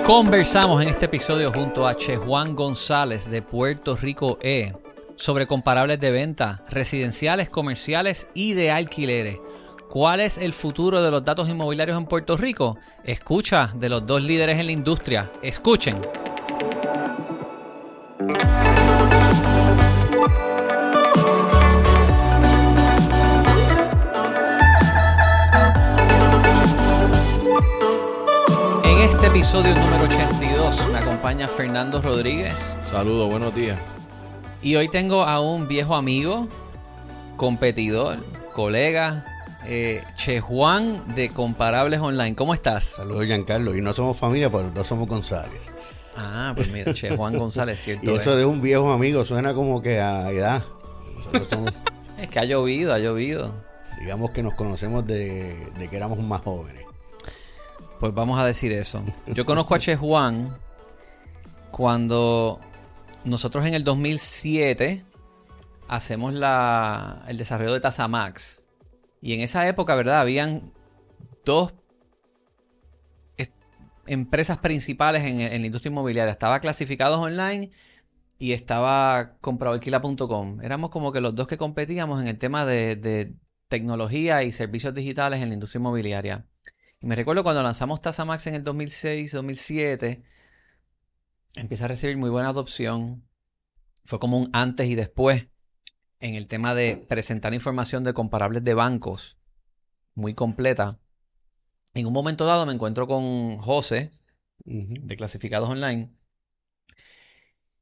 Conversamos en este episodio junto a Chejuan González de Puerto Rico sobre comparables de venta, residenciales, comerciales y de alquileres. ¿Cuál es el futuro de los datos inmobiliarios en Puerto Rico? Escucha de los dos líderes en la industria. Escuchen. En este episodio número 82 me acompaña Fernando Rodríguez. Saludos, buenos días. Y hoy tengo a un viejo amigo, competidor, colega, Chejuan de Comparables Online. ¿Cómo estás? Saludos, Giancarlo. Y no somos familia, pero los dos somos González. Ah, pues mira, Chejuan González, cierto. Y eso de un viejo amigo suena como que a edad. Nosotros somos, Es que ha llovido. digamos que nos conocemos de que éramos más jóvenes. Pues vamos a decir eso. Yo conozco a Chejuan cuando nosotros en el 2007 hacemos el desarrollo de Tasamax. Y en esa época, ¿verdad? Habían dos empresas principales en la industria inmobiliaria. Estaba Clasificados Online y estaba Compradoalquila.com. Éramos como que los dos que competíamos en el tema de tecnología y servicios digitales en la industria inmobiliaria. Y me recuerdo cuando lanzamos Tasamax en el 2006-2007, empieza a recibir muy buena adopción. Fue como un antes y después en el tema de presentar información de comparables de bancos muy completa. En un momento dado me encuentro con José de Clasificados Online,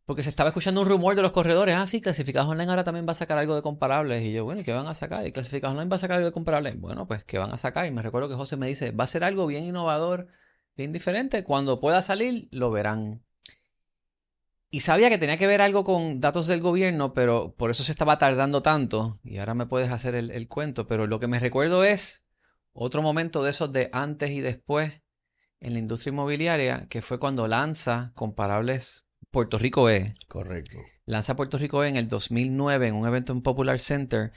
porque se estaba escuchando un rumor de los corredores. Ah, sí, Clasificados Online ahora también va a sacar algo de comparables. Y yo, bueno, ¿y qué van a sacar? ¿Y Clasificados Online va a sacar algo de comparables? Bueno, pues, ¿qué van a sacar? Y me recuerdo que José me dice, va a ser algo bien innovador, bien diferente. Cuando pueda salir, lo verán. Y sabía que tenía que ver algo con datos del gobierno, pero por eso se estaba tardando tanto. Y ahora me puedes hacer el cuento. Pero lo que me recuerdo es otro momento de esos de antes y después en la industria inmobiliaria, que fue cuando lanza Comparables Puerto Rico Correcto. Lanza Puerto Rico en el 2009 en un evento en Popular Center.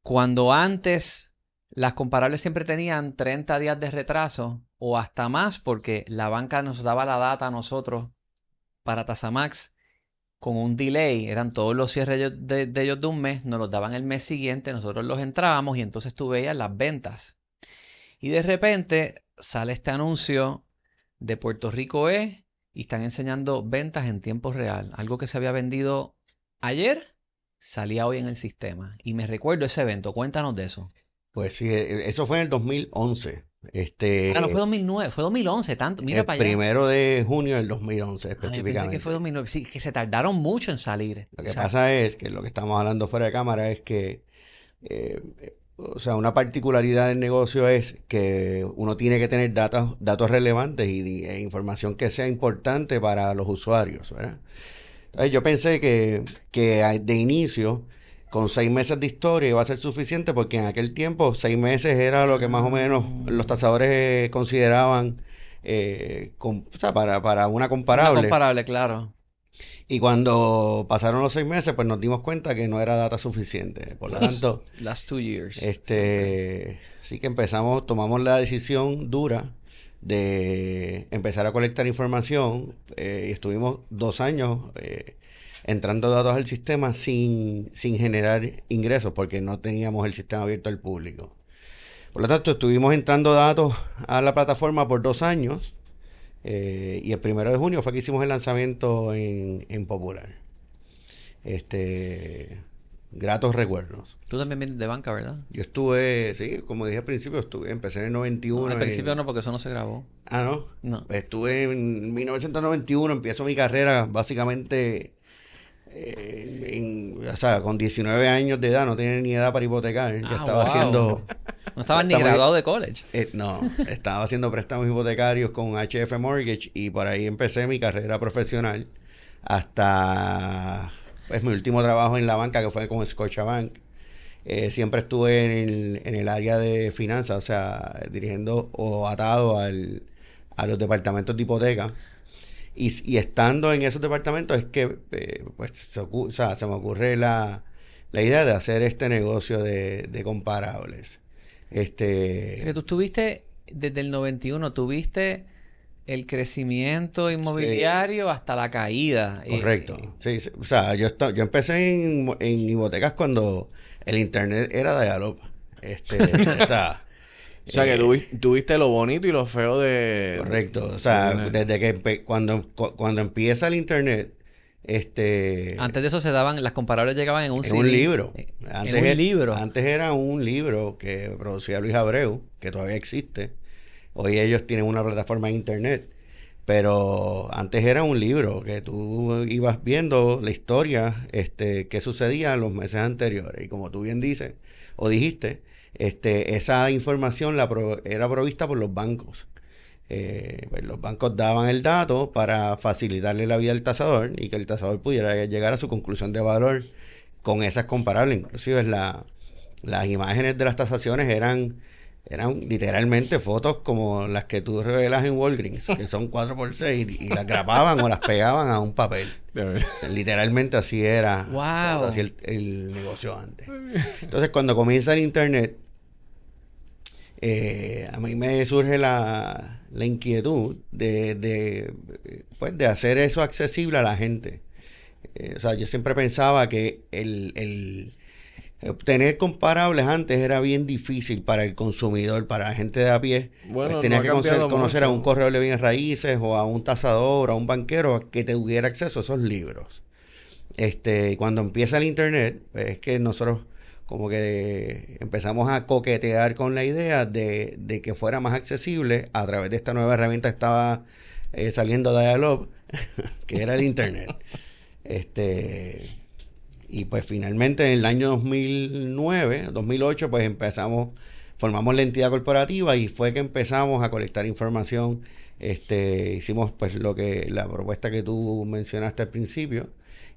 Cuando antes las comparables siempre tenían 30 días de retraso o hasta más, porque la banca nos daba la data a nosotros para Tasamax con un delay. Eran todos los cierres de ellos de un mes, nos los daban el mes siguiente, nosotros los entrábamos y entonces tú veías las ventas. Y de repente sale este anuncio de Puerto Rico y están enseñando ventas en tiempo real. Algo que se había vendido ayer salía hoy en el sistema. Y me recuerdo ese evento. Cuéntanos de eso. Pues sí, eso fue en el 2011. No fue 2009, fue 2011, tanto. Mira para allá. El 1 de junio del 2011 específicamente. Pensé que fue 2009. Sí, que se tardaron mucho en salir. Lo que pasa es que lo que estamos hablando fuera de cámara es que una particularidad del negocio es que uno tiene que tener datos relevantes e información que sea importante para los usuarios, ¿verdad? Entonces yo pensé que de inicio, con 6 meses de historia iba a ser suficiente, porque en aquel tiempo 6 meses era lo que más o menos los tasadores consideraban para una comparable. Una comparable, claro. Y cuando pasaron los 6 meses, pues nos dimos cuenta que no era data suficiente. Por lo tanto, last 2 years. Así que tomamos la decisión dura de empezar a colectar información, y estuvimos 2 años entrando datos al sistema sin generar ingresos, porque no teníamos el sistema abierto al público. Por lo tanto, estuvimos entrando datos a la plataforma por 2 años. Y el 1 de junio fue que hicimos el lanzamiento en Popular. Gratos recuerdos. Tú también vienes de banca, ¿verdad? Yo estuve, sí, como dije al principio, empecé en el 91. No, al principio no, porque eso no se grabó. Ah, ¿no? No. Estuve en 1991, empiezo mi carrera básicamente con 19 años de edad. No tenía ni edad para hipotecar. Ya estaba haciendo... No estabas ni graduado de college. No, estaba haciendo préstamos hipotecarios con HF Mortgage, y por ahí empecé mi carrera profesional hasta mi último trabajo en la banca, que fue con Scotiabank. Siempre estuve en el área de finanzas, dirigiendo o atado a los departamentos de hipoteca. Y estando en esos departamentos es que se me ocurre la idea de hacer este negocio de comparables. O sea, que tú estuviste desde el 91, tuviste el crecimiento inmobiliario hasta la caída. Correcto. Sí, sí. O sea, yo empecé en hipotecas cuando el internet era dial-up. O sea, O sea, que tú viste lo bonito y lo feo correcto. O sea, de- desde que cuando empieza el internet, Antes de eso se daban, las comparables llegaban en un en CD. un libro. En un libro. Antes era un libro que producía Luis Abreu, que todavía existe. Hoy ellos tienen una plataforma en internet. Pero antes era un libro que tú ibas viendo la historia, qué sucedía en los meses anteriores. Y como tú bien dices, o dijiste, esa información era provista por los bancos. Pues los bancos daban el dato para facilitarle la vida al tasador y que el tasador pudiera llegar a su conclusión de valor con esas comparables. Inclusive las imágenes de las tasaciones eran literalmente fotos como las que tú revelas en Walgreens, que son 4x6 y las grababan o las pegaban a un papel. De verdad. O sea, literalmente así era, Wow. así el negocio antes. Entonces, cuando comienza el internet, a mí me surge la inquietud pues, de hacer eso accesible a la gente. O sea, yo siempre pensaba que el obtener comparables antes era bien difícil para el consumidor, para la gente de a pie. Bueno, Pues tenía no ha que cambiado conocer a mucho. un corredor de bienes raíces o a un tasador, a un banquero que te tuviera acceso a esos libros. Cuando empieza el internet, pues es que nosotros como que empezamos a coquetear con la idea de que fuera más accesible a través de esta nueva herramienta que estaba saliendo de Dialog, que era el internet. Y pues finalmente en el año 2009, 2008, pues formamos la entidad corporativa y fue que empezamos a colectar información. Hicimos pues la propuesta que tú mencionaste al principio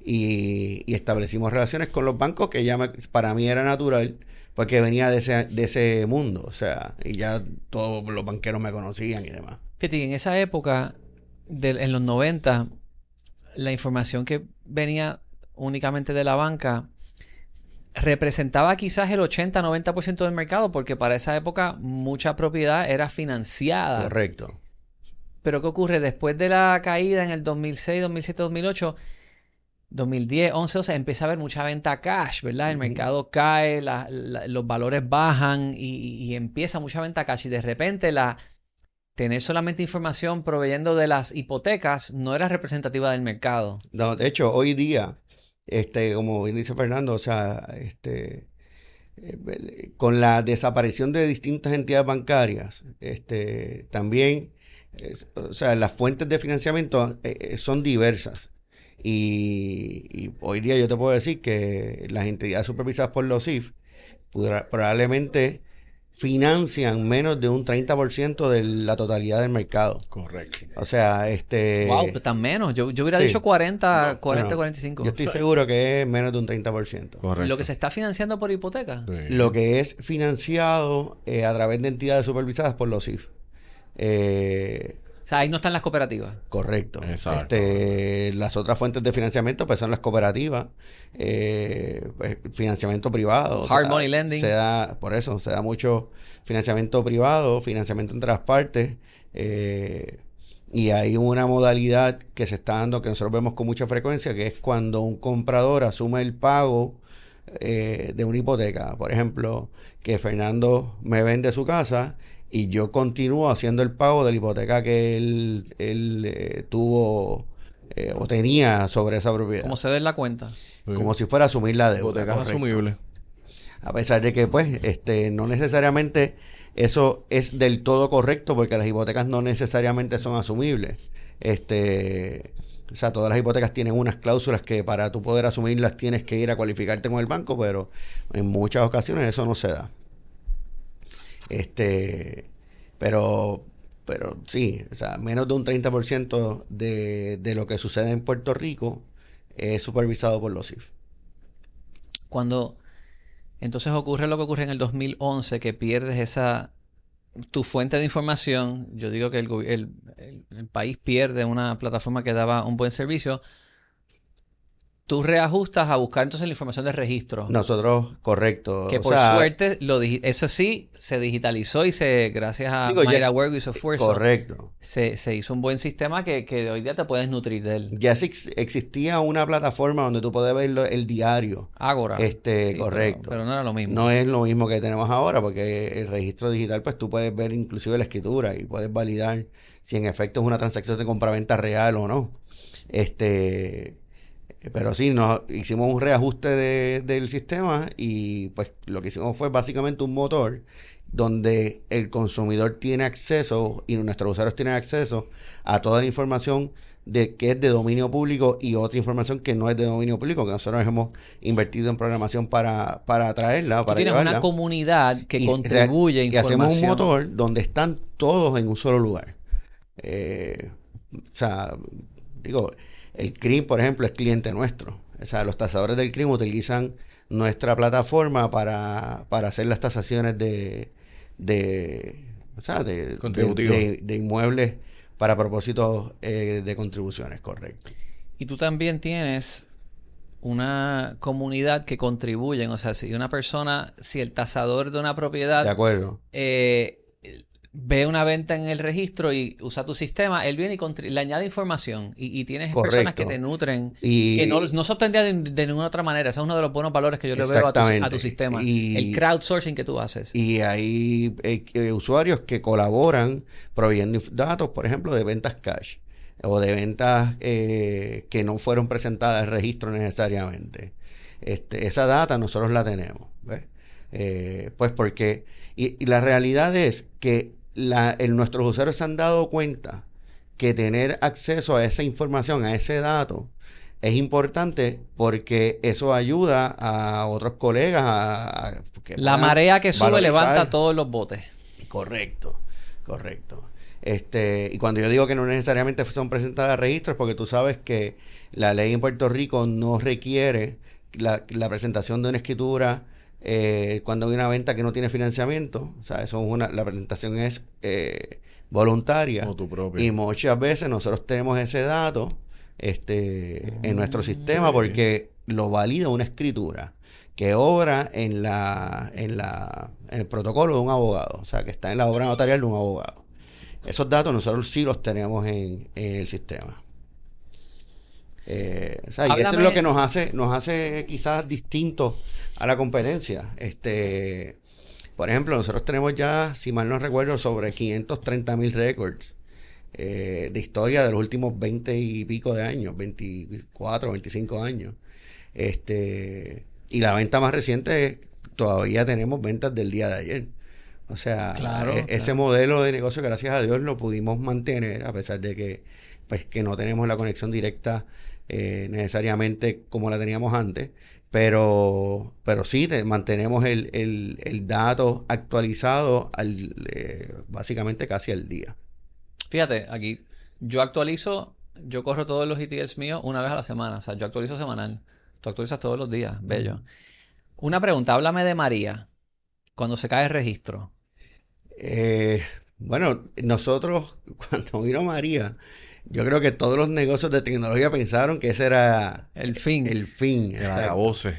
y establecimos relaciones con los bancos que para mí era natural porque venía de ese mundo, o sea, y ya todos los banqueros me conocían y demás. Fíjate, en esa época, en los 90, la información que venía únicamente de la banca representaba quizás el 80-90% del mercado, porque para esa época mucha propiedad era financiada. Correcto. Pero ¿qué ocurre? Después de la caída en el 2006, 2007, 2008, 2010, 11, 12, empieza a haber mucha venta cash, ¿verdad? El mercado cae, los valores bajan y empieza mucha venta cash. Y de repente tener solamente información proveyendo de las hipotecas no era representativa del mercado. No, de hecho, hoy día, como bien dice Fernando, o sea, con la desaparición de distintas entidades bancarias, también, o sea, las fuentes de financiamiento son diversas. Y hoy día yo te puedo decir que las entidades supervisadas por los CIF probablemente financian menos de un 30% de la totalidad del mercado. Correcto. O sea, Wow, pues tan menos. Yo hubiera sí. dicho 40, Bueno, 45. yo estoy seguro que es menos de un 30%. Correcto. Lo que se está financiando por hipoteca. Sí. Lo que es financiado a través de entidades supervisadas por los CIF. O sea, ahí no están las cooperativas. Correcto. Exacto. Las otras fuentes de financiamiento pues son las cooperativas, pues, financiamiento privado. Hard money lending. Por eso se da mucho financiamiento privado, financiamiento entre las partes. Y hay una modalidad que se está dando que nosotros vemos con mucha frecuencia, que es cuando un comprador asume el pago de una hipoteca. Por ejemplo, que Fernando me vende su casa y yo continúo haciendo el pago de la hipoteca que él tuvo o tenía sobre esa propiedad. Como ceder la cuenta. Como si fuera a asumir la deuda. Hipotecas Correcto. asumibles. A pesar de que, pues, no necesariamente eso es del todo correcto, porque las hipotecas no necesariamente son asumibles. O sea, todas las hipotecas tienen unas cláusulas que para tú poder asumirlas tienes que ir a cualificarte con el banco, pero en muchas ocasiones eso no se da. Pero sí, o sea, menos de un 30% de lo que sucede en Puerto Rico es supervisado por los CIF. Cuando entonces ocurre lo que ocurre en el 2011, que pierdes tu fuente de información. Yo digo que el país pierde una plataforma que daba un buen servicio. tú reajustas a buscar entonces la información de registro. Nosotros, correcto. Que o por sea, suerte, eso sí, se digitalizó y gracias a digo, ya Mayra Work y su esfuerzo, correcto. se hizo un buen sistema que hoy día te puedes nutrir de él. Ya existía una plataforma donde tú puedes ver el diario. Ágora. Sí, Correcto. pero no era lo mismo. No es lo mismo que tenemos ahora, porque el registro digital, pues tú puedes ver inclusive la escritura y puedes validar si en efecto es una transacción de compraventa real o no. Pero sí, nos hicimos un reajuste del sistema y pues lo que hicimos fue básicamente un motor donde el consumidor tiene acceso y nuestros usuarios tienen acceso a toda la información de que es de dominio público y otra información que no es de dominio público, que nosotros hemos invertido en programación para traerla, Tú para tienes llevarla. una comunidad que Y contribuye y información. hacemos un motor donde están todos en un solo lugar. O sea, digo, el CRIM, por ejemplo, es cliente nuestro. O sea, los tasadores del CRIM utilizan nuestra plataforma para hacer las tasaciones o sea, Contributivo. de inmuebles para propósitos de contribuciones, correcto. Y tú también tienes una comunidad que contribuyen. O sea, si el tasador de una propiedad De acuerdo. Ve una venta en el registro y usa tu sistema, él viene y le añade información y tienes Correcto. personas que te nutren, Y que no se obtendría de ninguna otra manera. Ese es uno de los buenos valores que yo le veo a tu sistema. El crowdsourcing que tú haces. Y hay usuarios que colaboran proveyendo datos, por ejemplo, de ventas cash o de ventas que no fueron presentadas al registro necesariamente. Esa data nosotros la tenemos, ¿ves? Pues porque y la realidad es que nuestros usuarios se han dado cuenta que tener acceso a esa información, a ese dato, es importante porque eso ayuda a otros colegas a que La puedan marea que sube valorizar. levanta todos los botes. Correcto. Y cuando yo digo que no necesariamente son presentadas a registros, porque tú sabes que la ley en Puerto Rico no requiere la presentación de una escritura cuando hay una venta que no tiene financiamiento. O sea, la presentación es voluntaria. O tu propio. Y muchas veces nosotros tenemos ese dato en nuestro sistema porque lo valida una escritura que obra en el protocolo de un abogado, o sea, que está en la obra notarial de un abogado. Esos datos nosotros sí los tenemos en el sistema. O sea, y eso es lo que nos hace quizás distintos a la competencia. Por ejemplo, nosotros tenemos ya, si mal no recuerdo, sobre 530,000 récords de historia de los últimos 20 y pico de años, 24, 25 años. Y la venta más reciente, todavía tenemos ventas del día de ayer. O sea, ese modelo de negocio, gracias a Dios, lo pudimos mantener, a pesar de que no tenemos la conexión directa necesariamente como la teníamos antes. Pero sí, mantenemos el dato actualizado básicamente casi al día. Fíjate, aquí yo corro todos los ETLs míos una vez a la semana. O sea, yo actualizo semanal. Tú actualizas todos los días, bello. Una pregunta, háblame de María, cuando se cae el registro. Bueno, nosotros, cuando vino María, yo creo que todos los negocios de tecnología pensaron que ese era el fin. El fin. El acabose.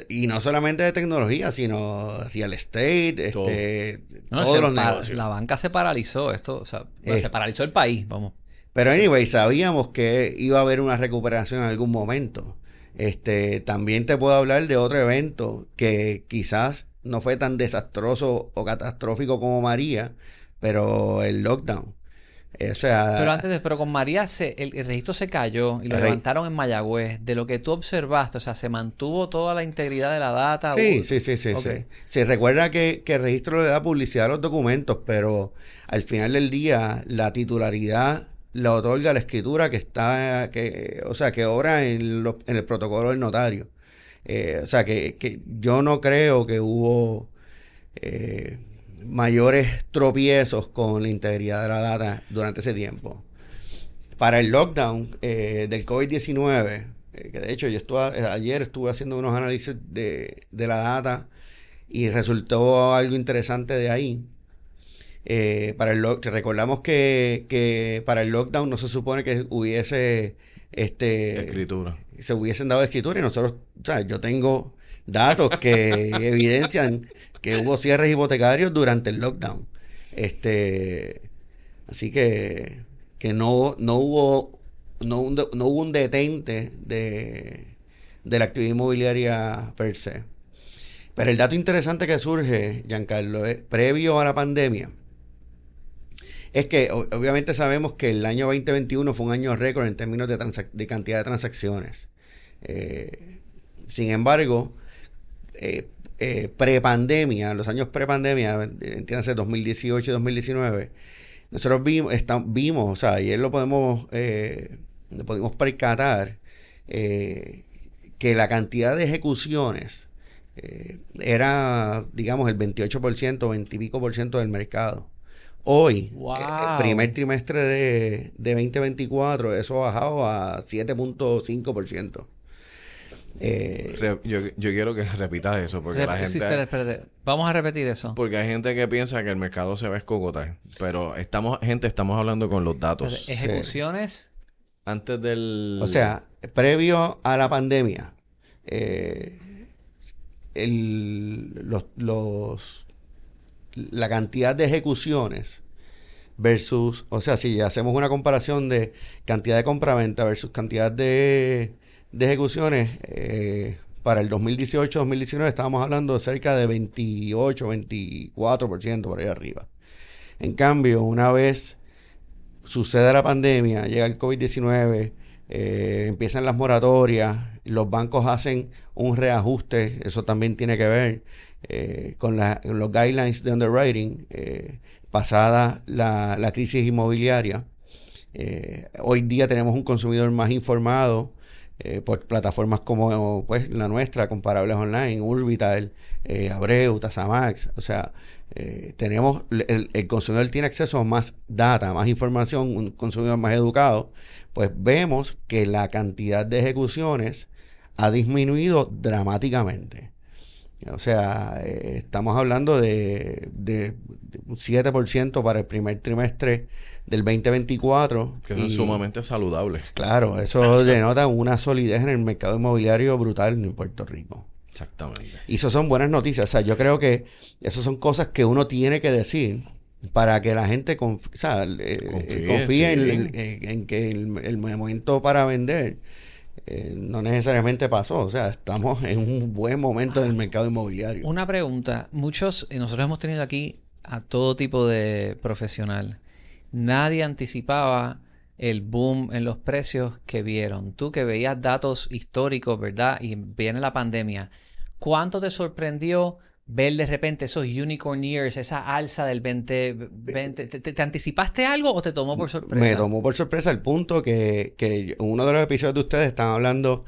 Y no solamente de tecnología, sino real estate, todos los negocios. La banca se paralizó, se paralizó el país, vamos. Pero anyway, sabíamos que iba a haber una recuperación en algún momento. También te puedo hablar de otro evento que quizás no fue tan desastroso o catastrófico como María, pero el lockdown. Pero con María el registro se cayó y lo levantaron en Mayagüez. De lo que tú observaste, o sea, se mantuvo toda la integridad de la data. Sí. Se recuerda que el registro le da publicidad a los documentos, pero al final del día la titularidad la otorga la escritura que obra en el protocolo del notario. O sea, que yo no creo que hubo mayores tropiezos con la integridad de la data durante ese tiempo. Para el lockdown del COVID-19, que de hecho ayer estuve haciendo unos análisis de la data y resultó algo interesante de ahí. Recordamos que para el lockdown no se supone que hubiese Escritura. se hubiesen dado escritura y nosotros, o sea, yo tengo datos que evidencian que hubo cierres hipotecarios durante el lockdown. Así que no hubo un detente de la actividad inmobiliaria per se. Pero el dato interesante que surge, Giancarlo, es previo a la pandemia, es que obviamente sabemos que el año 2021 fue un año récord en términos de cantidad de transacciones. Sin embargo, prepandemia, los años prepandemia, entiéndase 2018 y 2019, nosotros vimos, o sea, ayer lo pudimos percatar, que la cantidad de ejecuciones era, digamos, el 28%, 20 y pico por ciento del mercado. Hoy, primer trimestre de 2024, eso ha bajado a 7.5%. Yo quiero que repitas eso, porque la gente... Sí, espérate. Vamos a repetir eso. Porque hay gente que piensa que el mercado se va a escogotar. Pero estamos hablando con los datos. Ejecuciones. Antes del... O sea, previo a la pandemia, la cantidad de ejecuciones versus, o sea, si hacemos una comparación de cantidad de compraventa versus cantidad de ejecuciones, para el 2018-2019 estábamos hablando de cerca de 28-24% por ahí arriba. En cambio, una vez sucede la pandemia, llega el COVID-19, empiezan las moratorias, los bancos hacen un reajuste, eso también tiene que ver con los guidelines de underwriting, pasada la crisis inmobiliaria. Hoy día tenemos un consumidor más informado por plataformas como pues la nuestra, comparables online, Urbital, Abreu, Tasamax. O sea, tenemos el consumidor tiene acceso a más data, más información, un consumidor más educado. Pues vemos que la cantidad de ejecuciones ha disminuido dramáticamente. O sea, estamos hablando de un 7% para el primer trimestre del 2024. Que son sumamente saludables. Claro, eso denota una solidez en el mercado inmobiliario brutal en Puerto Rico. Exactamente. Y eso son buenas noticias. O sea, yo creo que eso son cosas que uno tiene que decir para que la gente confíe en que el momento para vender no necesariamente pasó. O sea, estamos en un buen momento en el mercado inmobiliario. Una pregunta. Nosotros hemos tenido aquí a todo tipo de profesional. Nadie anticipaba el boom en los precios que vieron. Tú que veías datos históricos, ¿verdad? Y viene la pandemia. ¿Cuánto te sorprendió ver de repente esos unicorn years, esa alza del 2020? ¿Te anticipaste algo o te tomó por sorpresa? Me tomó por sorpresa el punto que uno de los episodios de ustedes estaban hablando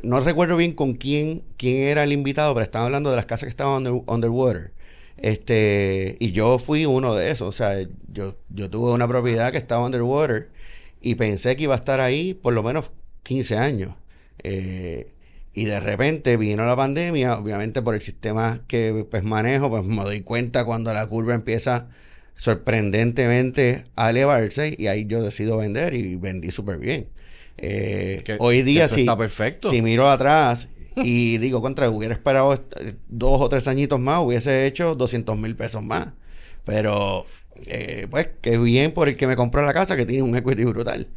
no recuerdo bien con quién era el invitado, pero estaban hablando de las casas que estaban underwater. Y yo fui uno de esos. O sea, yo tuve una propiedad que estaba underwater y pensé que iba a estar ahí por lo menos 15 años. Y de repente vino la pandemia, obviamente por el sistema que pues manejo, pues me doy cuenta cuando la curva empieza sorprendentemente a elevarse y ahí yo decido vender y vendí súper bien. Hoy día está perfecto. Si miro atrás y digo, hubiera esperado 2 o 3 añitos más, hubiese hecho 200,000 pesos más. Pero pues qué bien por el que me compró la casa, que tiene un equity brutal.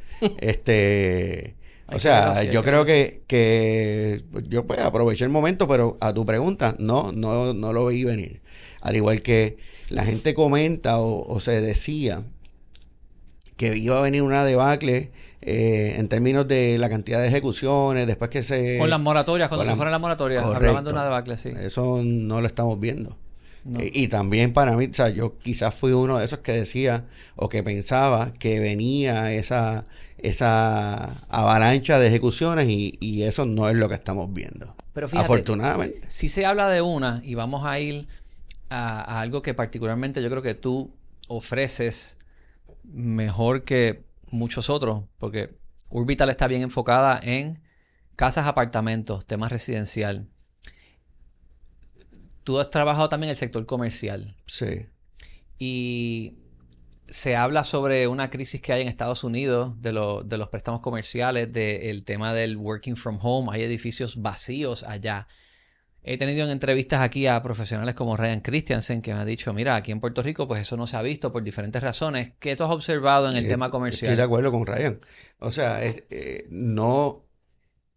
O sea, yo creo que yo pues aproveché el momento, pero a tu pregunta, no lo veí venir. Al igual que la gente comenta o se decía que iba a venir una debacle en términos de la cantidad de ejecuciones, después que se... Con las moratorias, cuando se fueron las moratorias, hablaban de una debacle, sí. Eso no lo estamos viendo. No. Y también para mí, o sea, yo quizás fui uno de esos que decía o que pensaba que venía esa avalancha de ejecuciones y eso no es lo que estamos viendo. Pero fíjate, afortunadamente. Si se habla de una, y vamos a ir a algo que particularmente yo creo que tú ofreces mejor que muchos otros, porque Urbital está bien enfocada en casas, apartamentos, temas residencial. Tú has trabajado también en el sector comercial. Sí. Y se habla sobre una crisis que hay en Estados Unidos de los préstamos comerciales, del tema del working from home. Hay edificios vacíos allá. He tenido en entrevistas aquí a profesionales como Ryan Christiansen que me ha dicho, mira, aquí en Puerto Rico pues eso no se ha visto por diferentes razones. ¿Qué tú has observado en el tema Estoy de comercial? acuerdo con Ryan. O sea, no,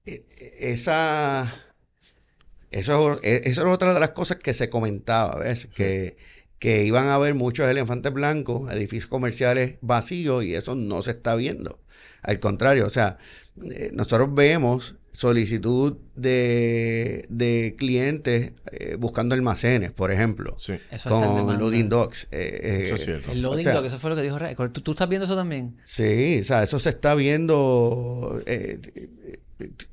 esa, eso es otra de las cosas que se comentaba, ¿ves? Sí. Que iban a haber muchos elefantes blancos, edificios comerciales vacíos, y eso no se está viendo. Al contrario, o sea, nosotros vemos solicitud de clientes buscando almacenes, por ejemplo, Sí, Eso está en con demanda. loading docks. eso es cierto. El o loading sea, dock, eso fue lo que dijo Ryan. ¿Tú estás viendo eso también? sí, o sea, eso se está viendo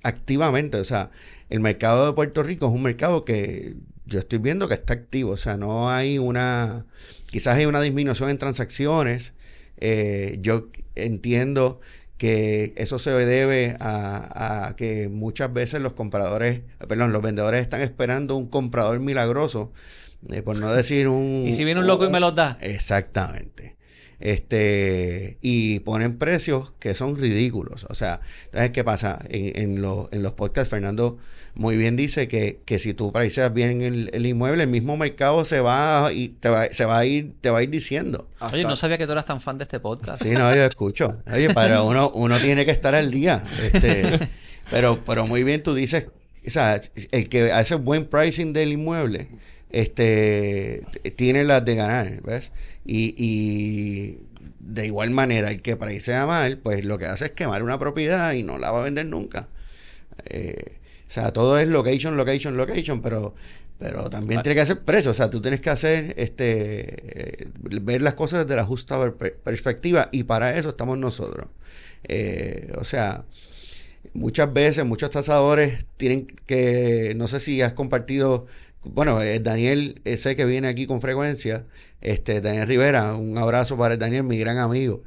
activamente. O sea, el mercado de Puerto Rico es un mercado que yo estoy viendo que está activo. O sea, no hay quizás hay una disminución en transacciones. Yo entiendo que eso se debe a que muchas veces los vendedores están esperando un comprador milagroso, por no decir ¿Y si viene un loco y me los da? Exactamente. Y ponen precios que son ridículos. O sea, entonces, ¿qué pasa? En los podcasts, Fernando muy bien dice que si tú priceas bien el inmueble, el mismo mercado se va a ir diciendo. Oye, no sabía que tú eras tan fan de este podcast. Sí, no, yo escucho. Oye, para uno tiene que estar al día. Pero muy bien tú dices, o sea, el que hace buen pricing del inmueble, tiene las de ganar, ¿ves? Y de igual manera, el que pricea mal, pues lo que hace es quemar una propiedad y no la va a vender nunca. O sea, todo es location, location, location, pero también tiene que hacer precio. O sea, tú tienes que hacer, ver las cosas desde la justa perspectiva, y para eso estamos nosotros. O sea, muchas veces, muchos tasadores tienen que, no sé si has compartido, bueno, Daniel, sé que viene aquí con frecuencia, Daniel Rivera, un abrazo para el Daniel, mi gran amigo.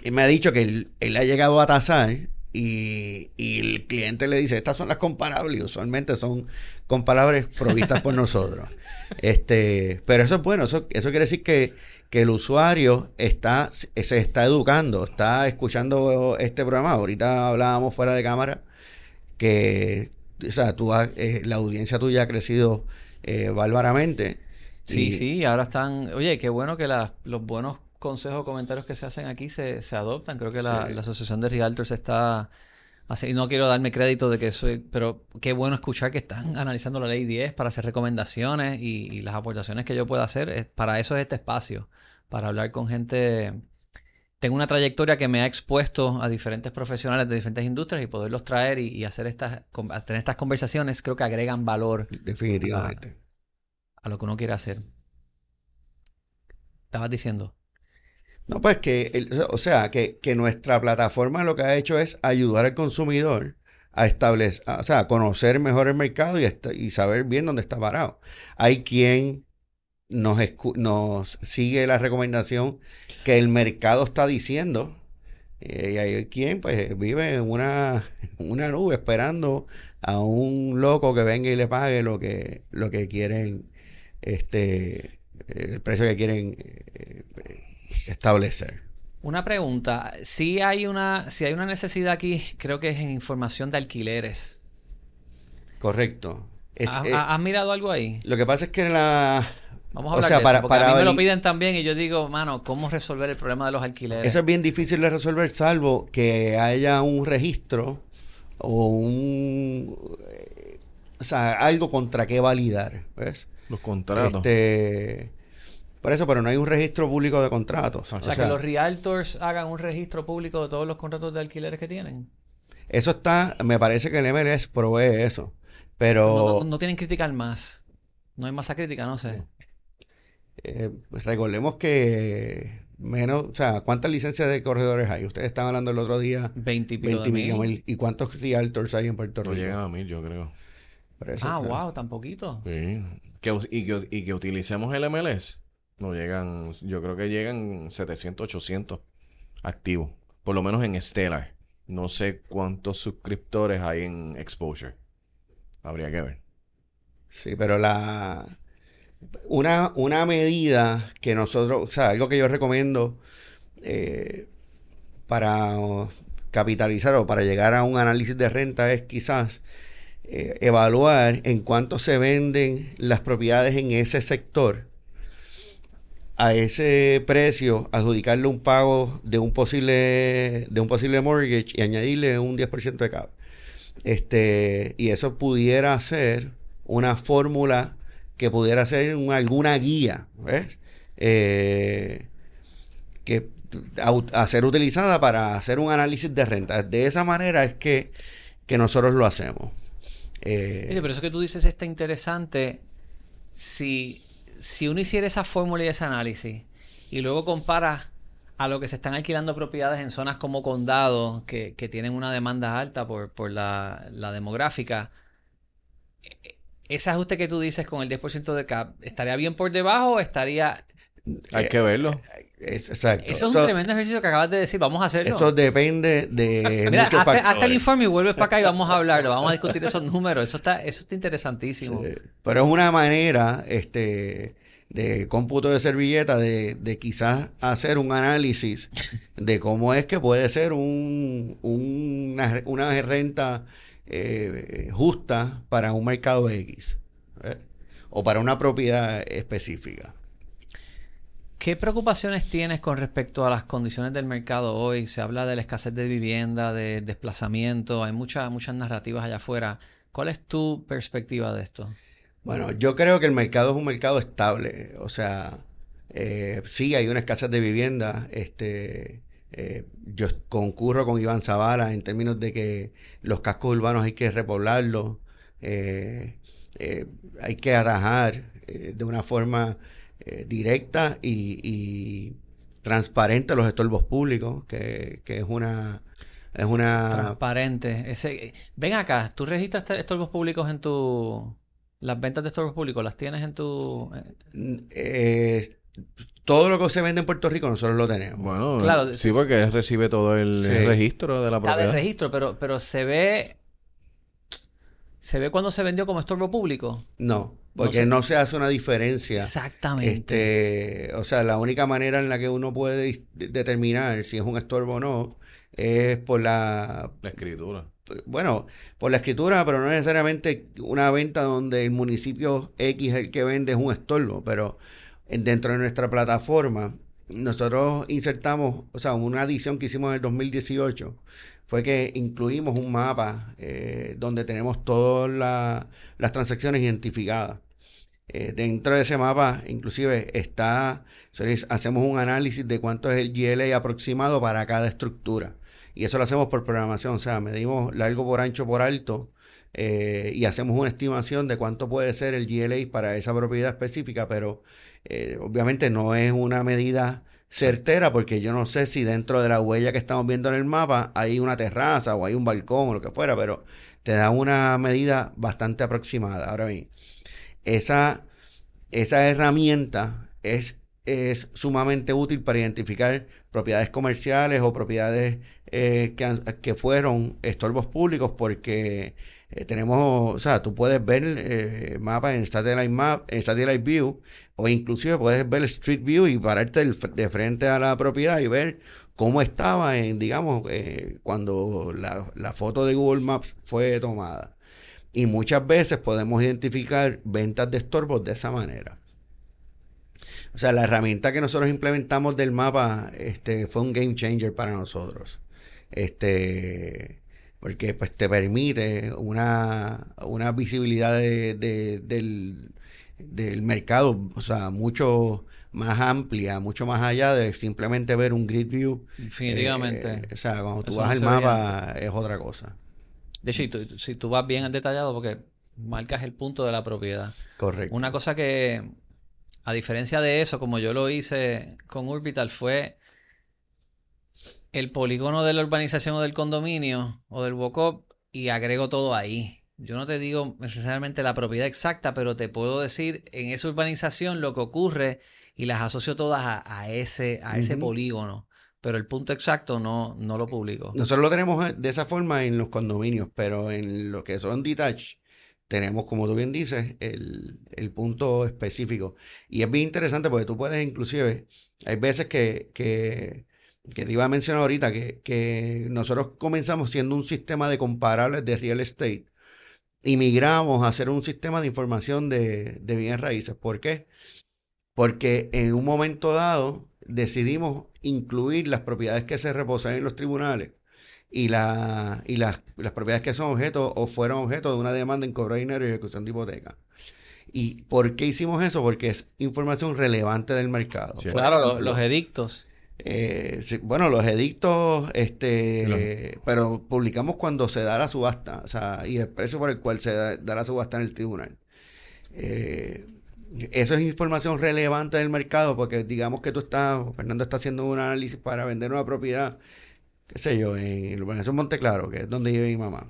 Y me ha dicho que él ha llegado a tasar, y el cliente le dice, estas son las comparables, y usualmente son comparables provistas por nosotros. Pero eso es bueno, eso quiere decir que el usuario se está educando, está escuchando este programa. Ahorita hablábamos fuera de cámara que, o sea, la audiencia tuya ha crecido bárbaramente. Sí, sí, ahora están... Oye, qué bueno que los buenos consejos o comentarios que se hacen aquí se adoptan. Creo que la Sí. Asociación de Realtors está... Así, no quiero darme crédito de que soy... Pero qué bueno escuchar que están analizando la Ley 10 para hacer recomendaciones y las aportaciones que yo pueda hacer. Para eso es este espacio, para hablar con gente... Tengo una trayectoria que me ha expuesto a diferentes profesionales de diferentes industrias, y poderlos traer y hacer tener estas conversaciones creo que agregan valor Definitivamente. a lo que uno quiere hacer. Estabas diciendo. No, pues o sea, que nuestra plataforma lo que ha hecho es ayudar al consumidor a establecer, o sea, a conocer mejor el mercado y saber bien dónde está parado. Hay quien nos sigue la recomendación que el mercado está diciendo, y hay quien pues vive en una nube esperando a un loco que venga y le pague lo que quieren, el precio que quieren establecer. Una pregunta. Si hay una necesidad aquí, creo que es en información de alquileres. Correcto. ¿Has mirado algo ahí? Lo que pasa es que Vamos a o hablar sea, de eso, porque a mí me lo abrir- piden también y yo digo, mano, ¿cómo resolver el problema de los alquileres? eso es bien difícil de resolver, salvo que haya un registro o o sea, algo contra qué validar, ¿ves? Los contratos. Por eso, pero no hay un registro público de contratos. O sea, que los realtors hagan un registro público de todos los contratos de alquileres que tienen. eso me parece que el MLS provee eso. No, Pero no tienen que criticar más. No hay masa crítica, no sé. recordemos que o sea, ¿cuántas licencias de corredores hay? Ustedes estaban hablando el otro día, 20 y pico 20 de y pico mil. mil. ¿Y cuántos realtors hay en Puerto No Rico? llegan a 1000, yo creo. Por eso, Ah, o sea, wow, tan poquito. Sí. Y que utilicemos el MLS. No llegan, yo creo que llegan 700, 800 activos. Por lo menos en Stellar. No sé cuántos suscriptores hay en Exposure. Habría que ver. sí, pero Una medida que nosotros, o sea, algo que yo recomiendo para capitalizar o para llegar a un análisis de renta es quizás evaluar en cuánto se venden las propiedades en ese sector. A ese precio, adjudicarle un pago de un posible mortgage y añadirle un 10% de CAP. Y eso pudiera ser una fórmula que pudiera ser alguna guía, ¿ves? Que a ser utilizada para hacer un análisis de renta. De esa manera es que nosotros lo hacemos. Oye, pero eso que tú dices está interesante. Si uno hiciera esa fórmula y ese análisis y luego compara a lo que se están alquilando propiedades en zonas como condados que tienen una demanda alta por la demográfica, ese ajuste que tú dices con el 10% de CAP, ¿estaría bien por debajo o estaría...? Hay que verlo. Exacto. Eso es un tremendo ejercicio que acabas de decir, vamos a hacerlo. Eso depende de Mira, muchos factores. hasta el informe y vuelves para acá y vamos a hablarlo, vamos a discutir esos números, eso está interesantísimo. Sí, pero es una manera de cómputo de servilleta de quizás hacer un análisis de cómo es que puede ser una renta justa para un mercado X, ¿eh? O para una propiedad específica. ¿Qué preocupaciones tienes con respecto a las condiciones del mercado hoy? Se habla de la escasez de vivienda, de desplazamiento, hay muchas narrativas allá afuera. ¿Cuál es tu perspectiva de esto? Bueno, yo creo que el mercado es un mercado estable. O sea, sí hay una escasez de vivienda. Yo concurro con Iván Zavala en términos de que los cascos urbanos hay que repoblarlos, hay que atajar de una forma directa y transparente los estorbos públicos, que es una... Transparente. Ven acá, ¿tú registras estorbos públicos en tu... Las ventas de estorbos públicos, las tienes en tu... Todo lo que se vende en Puerto Rico nosotros lo tenemos. Bueno, Claro, sí, porque él recibe todo el Sí. registro de la Está de propiedad. registro, pero se ve cuando se vendió como estorbo público. No, No porque sé. no se hace una diferencia. Exactamente. O sea, la única manera en la que uno puede determinar si es un estorbo o no es por La escritura. bueno, por la escritura, pero no necesariamente una venta donde el municipio X el que vende es un estorbo, pero dentro de nuestra plataforma nosotros insertamos, o sea, una adición que hicimos en el 2018 fue que incluimos un mapa donde tenemos todas las transacciones identificadas. Dentro de ese mapa, inclusive, hacemos un análisis de cuánto es el GLA aproximado para cada estructura. Y eso lo hacemos por programación, o sea, medimos largo por ancho por alto y hacemos una estimación de cuánto puede ser el GLA para esa propiedad específica, pero obviamente no es una medida certera porque yo no sé si dentro de la huella que estamos viendo en el mapa hay una terraza o hay un balcón o lo que fuera, pero te da una medida bastante aproximada. Ahora bien, esa herramienta es sumamente útil para identificar propiedades comerciales o propiedades que fueron estorbos públicos porque tenemos, o sea, tú puedes ver mapas en Satellite View o inclusive puedes ver Street View y pararte de frente a la propiedad y ver cómo estaba digamos, cuando la foto de Google Maps fue tomada. Y muchas veces podemos identificar ventas de estorbos de esa manera. O sea, la herramienta que nosotros implementamos del mapa fue un game changer para nosotros. Porque pues te permite una visibilidad del mercado, o sea, mucho más amplia, mucho más allá de simplemente ver un grid view. Definitivamente. O sea, cuando tú Eso vas no al se veía mapa es otra cosa. De hecho, si tú vas bien detallado porque marcas el punto de la propiedad. Correcto. Una cosa que, a diferencia de eso, como yo lo hice con Urbital, fue el polígono de la urbanización o del condominio o del walk-up y agrego todo ahí. Yo no te digo necesariamente la propiedad exacta, pero te puedo decir en esa urbanización lo que ocurre y las asocio todas a ese polígono. Pero el punto exacto no lo publico. Nosotros lo tenemos de esa forma en los condominios, pero en lo que son detached, tenemos, como tú bien dices, el punto específico. Y es bien interesante porque tú puedes inclusive, hay veces que te iba a mencionar ahorita, que nosotros comenzamos siendo un sistema de comparables de real estate y migramos a hacer un sistema de información de bienes raíces. ¿Por qué? Porque en un momento dado decidimos incluir las propiedades que se reposan en los tribunales y las propiedades que son objeto o fueron objeto de una demanda en cobro de dinero y ejecución de hipoteca. ¿Y por qué hicimos eso? Porque es información relevante del mercado. Sí, Por Claro, ejemplo, los edictos. sí, bueno, los edictos, Los- pero publicamos cuando se da la subasta, o sea, y el precio por el cual se da la subasta en el tribunal. Eh, Eso es información relevante del mercado porque digamos que Fernando está haciendo un análisis para vender una propiedad, qué sé yo, en la urbanización Monteclaro, que es donde vive mi mamá.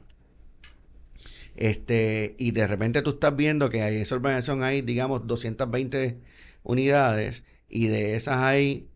Y de repente tú estás viendo que en esa urbanización hay, digamos, 220 unidades y de esas hay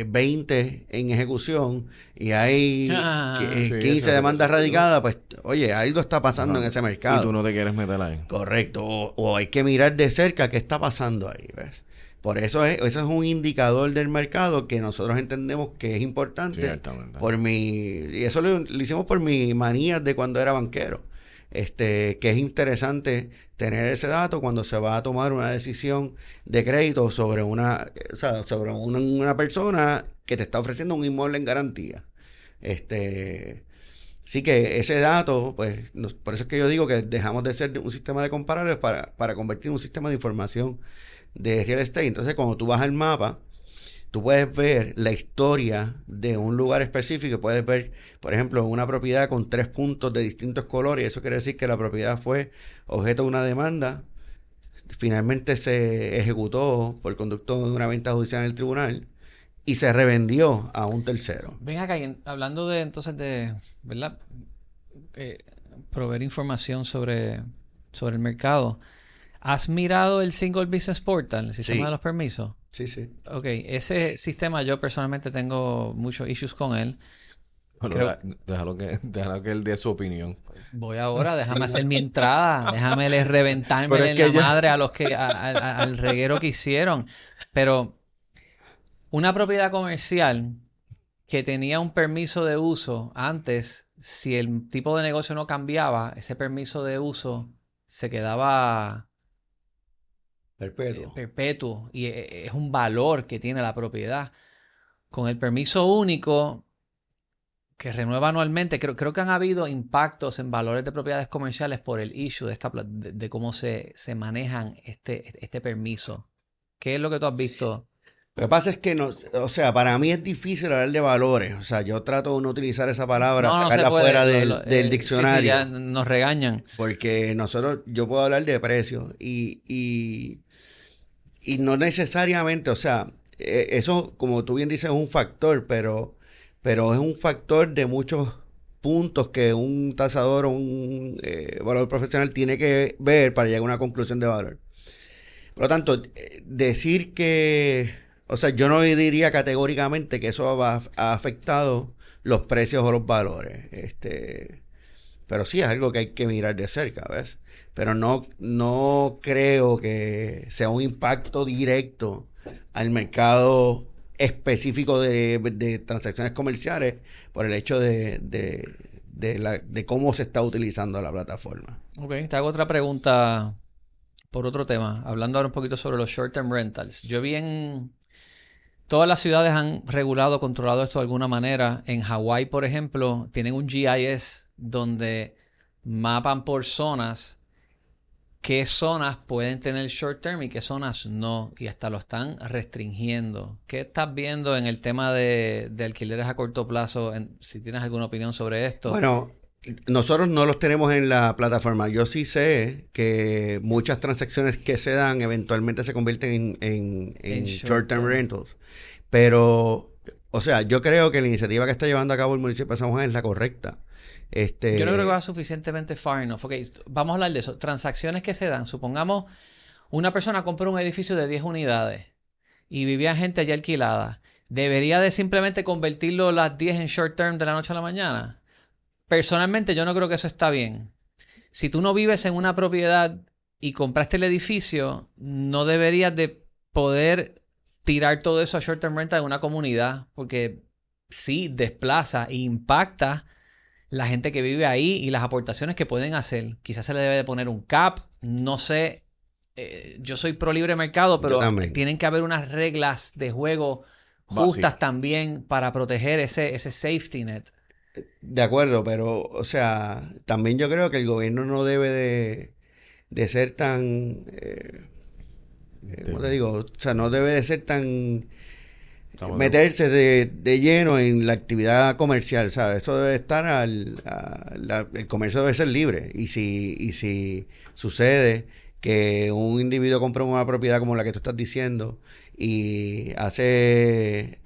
20 en ejecución y hay Sí, 15 eso demandas radicadas, pues, oye, algo está pasando Ajá. en ese Y tú mercado. no te quieres meter ahí. Correcto, o hay que mirar de cerca qué está pasando ahí, ¿ves? Por eso es un indicador del mercado que nosotros entendemos que es importante. Ciertamente. Y eso lo hicimos por mi manía de cuando era banquero. Que es interesante tener ese dato cuando se va a tomar una decisión de crédito sobre o sea, sobre una persona que te está ofreciendo un inmueble en garantía. Sí que ese dato, pues, por eso es que yo digo que dejamos de ser un sistema de comparables para convertir en un sistema de información de real estate. Entonces, cuando tú vas al mapa, tú puedes ver la historia de un lugar específico. Puedes ver, por ejemplo, una propiedad con 3 puntos de distintos colores. Eso quiere decir que la propiedad fue objeto de una demanda. Finalmente se ejecutó por conducto de una venta judicial en el tribunal y se revendió a un tercero. Ven acá, hablando de entonces de, ¿verdad? Eh, Proveer información sobre el mercado. ¿Has mirado el Single Business Portal, el sistema de Sí, los permisos? sí, sí. Ok, ese sistema yo personalmente tengo muchos issues con él. Bueno, Creo, déjalo que él dé su opinión. voy ahora, déjame hacer mi entrada, déjame reventarme Pero es en que la yo... madre a los al reguero que hicieron. Pero una propiedad comercial que tenía un permiso de uso antes, si el tipo de negocio no cambiaba, ese permiso de uso se quedaba Perpetuo. perpetuo y es un valor que tiene la propiedad. Con el permiso único que renueva anualmente, creo que han habido impactos en valores de propiedades comerciales por el issue de cómo se manejan este permiso. ¿Qué es lo que tú has visto? Lo que pasa es que no, o sea, para mí es difícil hablar de valores. O sea, yo trato de no utilizar esa palabra, No, no se sacarla puede. fuera del Sí, diccionario. ya nos regañan. Porque yo puedo hablar de precios y no necesariamente, o sea, eso, como tú bien dices, es un factor, pero es un factor de muchos puntos que un tasador o un valor profesional tiene que ver para llegar a una conclusión de valor. Por lo tanto, decir que, o sea, yo no diría categóricamente que eso ha afectado los precios o los valores. Pero sí es algo que hay que mirar de cerca, ¿ves? Pero no creo que sea un impacto directo al mercado específico de transacciones comerciales por el hecho de cómo se está utilizando la plataforma. Ok, te hago otra pregunta por otro tema. Hablando ahora un poquito sobre los short-term rentals. Yo vi en... Todas las ciudades han regulado, controlado esto de alguna manera. En Hawái, por ejemplo, tienen un GIS donde mapan por zonas qué zonas pueden tener short term y qué zonas no. Y hasta lo están restringiendo. ¿Qué estás viendo en el tema de alquileres a corto plazo? Si tienes alguna opinión sobre esto. Bueno, nosotros no los tenemos en la plataforma. Yo sí sé que muchas transacciones que se dan eventualmente se convierten en short-term rentals. Pero, o sea, yo creo que la iniciativa que está llevando a cabo el municipio de San Juan es la correcta. Yo no creo que va suficientemente far enough. Ok, vamos a hablar de eso. Transacciones que se dan. Supongamos una persona compra un edificio de 10 unidades y vivía gente allí alquilada. ¿Debería de simplemente convertirlo las 10 en short term de la noche a la mañana? Personalmente yo no creo que eso está bien. si tú no vives en una propiedad y compraste el edificio, no deberías de poder tirar todo eso a short-term rental en una comunidad, porque sí desplaza e impacta la gente que vive ahí y las aportaciones que pueden hacer. Quizás se le debe de poner un cap, no sé. Yo soy pro libre mercado, pero tienen que haber unas reglas de juego justas también para proteger ese safety net. De acuerdo, pero, o sea, también yo creo que el gobierno no debe de ser tan, ¿cómo te digo? O sea, no debe de ser tan, meterse de lleno en la actividad comercial, ¿sabes? Eso debe estar el comercio debe ser libre. Y si sucede que un individuo compra una propiedad como la que tú estás diciendo y hace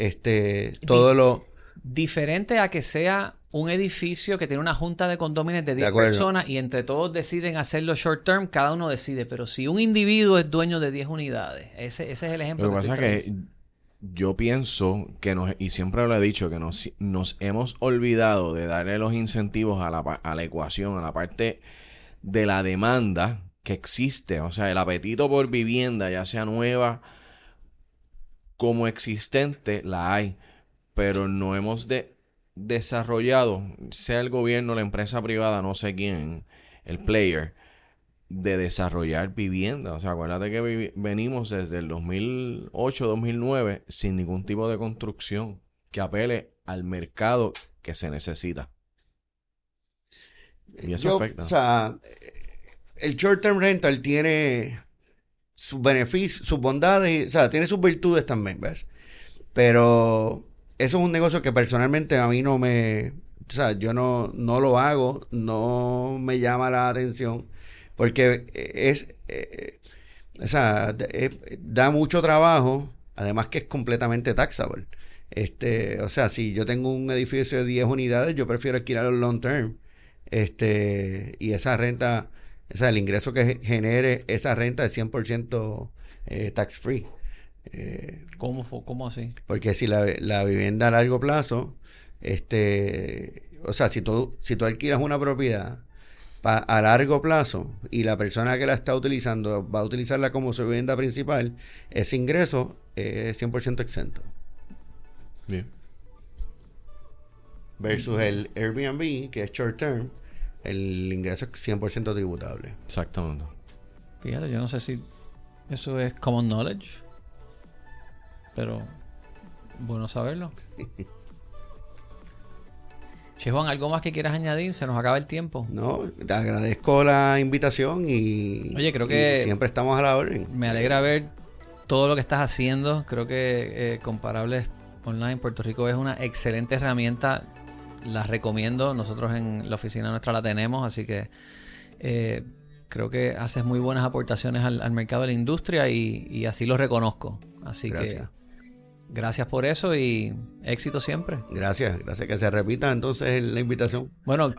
todo lo... Diferente a que sea un edificio que tiene una junta de condóminos de 10 personas y entre todos deciden hacerlo short term, cada uno decide. Pero si un individuo es dueño de 10 unidades, ese es el ejemplo. Lo que pasa es que yo pienso que y siempre lo he dicho, que nos hemos olvidado de darle los incentivos a la ecuación, a la parte de la demanda que existe. O sea, el apetito por vivienda, ya sea nueva como existente, la hay. Pero no hemos desarrollado, sea el gobierno, la empresa privada, no sé quién, el player, de desarrollar vivienda. O sea, acuérdate que venimos desde el 2008, 2009 sin ningún tipo de construcción que apele al mercado que se necesita. Y eso afecta. O sea, el short-term rental tiene sus beneficios, sus bondades, o sea, tiene sus virtudes también, ¿ves? Pero eso es un negocio que personalmente a mí no me... O sea, yo no lo hago, no me llama la atención, porque o sea, da mucho trabajo, además que es completamente taxable. O sea, si yo tengo un edificio de 10 unidades, yo prefiero alquilarlo long term. Y esa renta, o sea, el ingreso que genere esa renta es 100% tax free. ¿Cómo así? Porque si la vivienda a largo plazo, o sea, si tú alquilas una propiedad a largo plazo y la persona que la está utilizando va a utilizarla como su vivienda principal, ese ingreso es 100% exento. Bien. Versus el Airbnb, que es short term, el ingreso es 100% tributable. Exactamente. Fíjate, yo no sé si eso es common knowledge, pero bueno saberlo. Che, Juan, ¿algo más que quieras añadir? Se nos acaba el tiempo. No, te agradezco la invitación y... Oye, creo que... siempre estamos a la orden. Me alegra ver todo lo que estás haciendo. Creo que Comparables Online Puerto Rico es una excelente herramienta. La recomiendo. Nosotros en la oficina nuestra la tenemos, así que creo que haces muy buenas aportaciones al mercado de la industria y así lo reconozco. Así Gracias. que gracias por eso y éxito siempre. Gracias que se repita entonces la invitación. Bueno,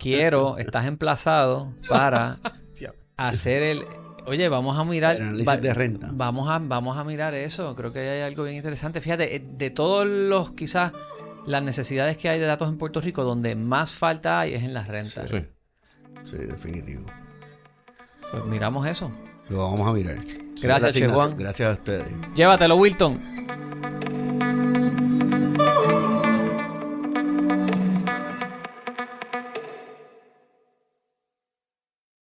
estás emplazado para hacer Oye, vamos a mirar... El análisis de renta. Vamos a mirar eso. Creo que hay algo bien interesante. Fíjate, de todos los, quizás, las necesidades que hay de datos en Puerto Rico, donde más falta hay es en las rentas. Sí, definitivo. Pues miramos eso. Lo vamos a mirar. Gracias, Che Juan. Gracias a ustedes. Llévatelo, Wilton.